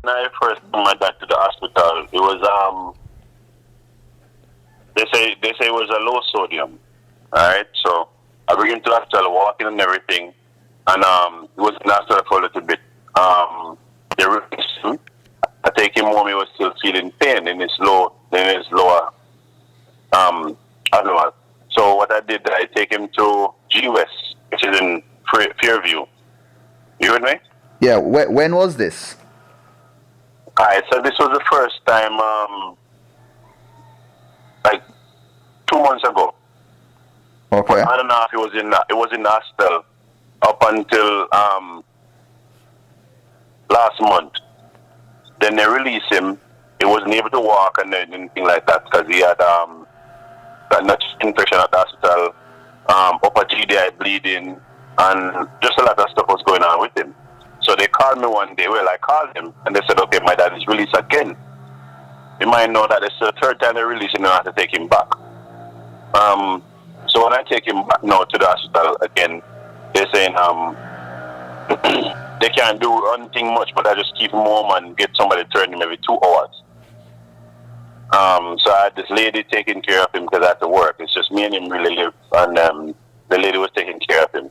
I first bring my dad to the hospital, it was they say it was a low sodium. Alright, so I bring him to the hospital, walking and everything, and he was in the hospital for a little bit. They released him. I take him home, he was still feeling pain in his lower abdomen. So what I did, I take him to G-West, which is in Fairview. You with me? Yeah, when was this? Alright, so this was the first time, like 2 months ago. Okay. I don't know if it was in the hospital up until last month. Then they released him. He wasn't able to walk and anything like that because he had got nuts infection at the hospital, upper GDI bleeding, and just a lot of stuff was going on with him. So they called me one day. Well, I called him and they said, okay, my dad is released again. You might know that it's the third time they released him and I have to take him back. So when I take him back now to the hospital again, they're saying they can't do anything much, but I just keep him home and get somebody to turn him every 2 hours. So I had this lady taking care of him because I had to work. It's just me and him really live, and the lady was taking care of him.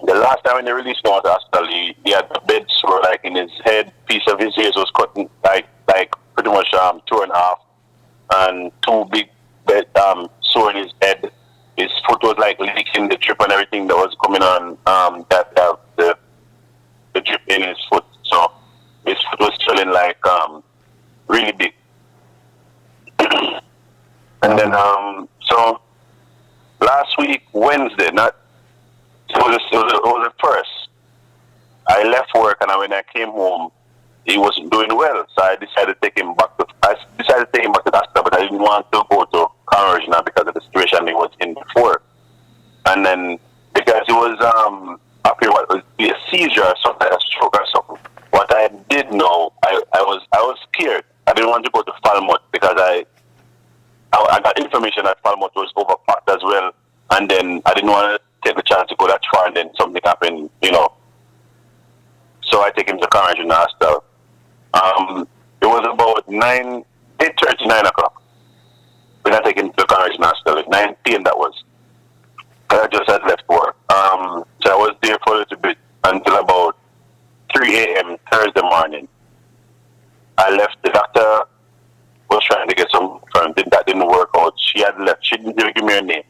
The last time when they released him out of the hospital, he had a bed sore like in his head. Piece of his ears was cut like pretty much torn off, and 2 big bed sore in his head. His foot was like leaking the drip and everything that was coming on. The drip in his foot, so his foot was swelling like really big. And then so last week Wednesday, it was the first. I left work and when I came home, he wasn't doing well, so I decided to take him back to the hospital, but I didn't want to go to Cornwall Regional because of the situation he was in before. And then because he was after what was a seizure or something, a stroke or something. What I did know, I was scared. I didn't want to go to Falmouth because I got information that Falmouth was overpacked as well, and then I didn't want to take the chance to go that far and then something happened, So I take him to Cornwall Regional Hospital. It was about 8:30, 9 o'clock when I take him to Cornwall Regional Hospital. 9 p.m. that was. I just had left work. So I was there for a little bit until about 3 a.m. Thursday morning. I left. The doctor was trying to get some firm. That didn't work out. She had left. She didn't even give me her name.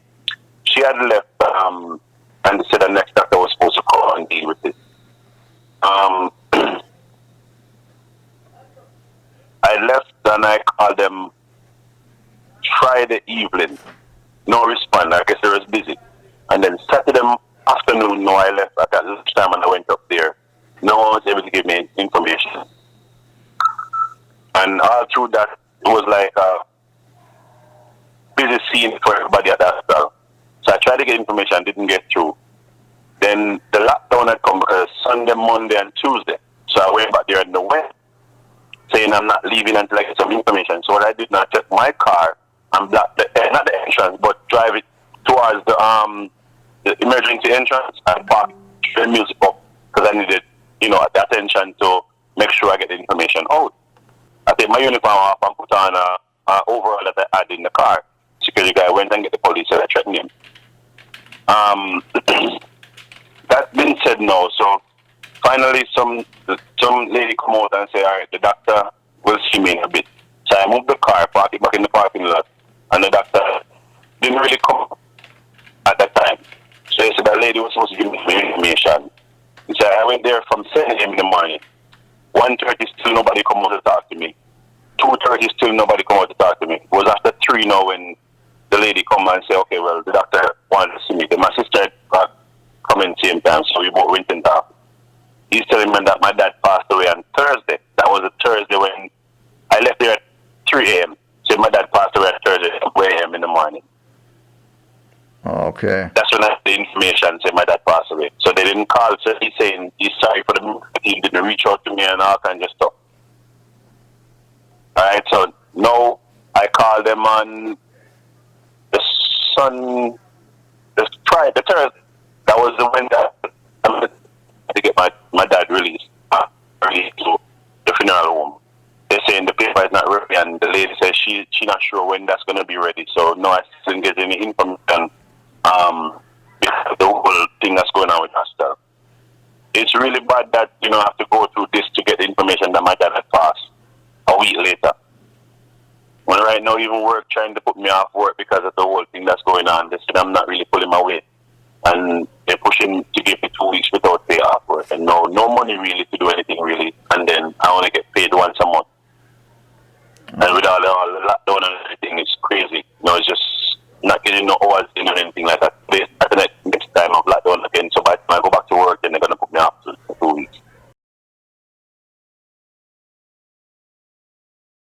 She had left and said the next doctor was supposed to call and deal with it. I left and I called them Friday evening. No response. I guess they was busy. And then Saturday afternoon, I left at that lunchtime and I went up there. No one was able to give me information. And all through that, it was like a busy scene for everybody at the hospital. So I tried to get information, didn't get through. Then the lockdown had come because Sunday, Monday, and Tuesday. So I went back there in the West, saying I'm not leaving until I get some information. So what I did, I took my car and block not the entrance, but drive it towards the emergency entrance and park the music up because I needed, the attention to make sure I get the information out. I take my uniform off and put on a overall that I had in the car. Security guy went and get the police and I threatened him. That been said now, so finally some lady come out and say, all right, the doctor will see me in a bit. So I moved the car, parked it back in the parking lot, and the doctor didn't really come at that time. So he said that lady was supposed to give me information. He said I went there from 7 a.m. in the morning. 1:30 still nobody come out to talk to me. 2:30 still nobody come out to talk to me. It was after 3 now when the lady come and say, okay, well, the doctor wanted to see me. Then my sister come in same time, so we both went and talked. He's telling me that my dad passed away on Thursday. That was a Thursday when I left there at 3 a.m. So my dad passed away on Thursday at 4 a.m. in the morning. Okay. That's when I had the information said my dad passed away. So they didn't call, so he's saying he's sorry for the he didn't reach out to me and all kinds of stuff. Alright, so now I called them on the Friday, the Thursday. That was the window to get my dad released. So she not sure when that's gonna be ready. So no assistant get any information. Because the whole thing that's going on with Hostel. It's really bad that I have to go through this to get the information that my dad had passed a week later. When right now even work trying to put me off work because of the whole thing that's going on. They said I'm not really pulling my weight, and they're pushing to give me 2 weeks without pay off work, and no money really to do anything really. And then I only get paid once a month. And with all the lockdown and everything, it's crazy. It's just not getting no hours in or anything like that.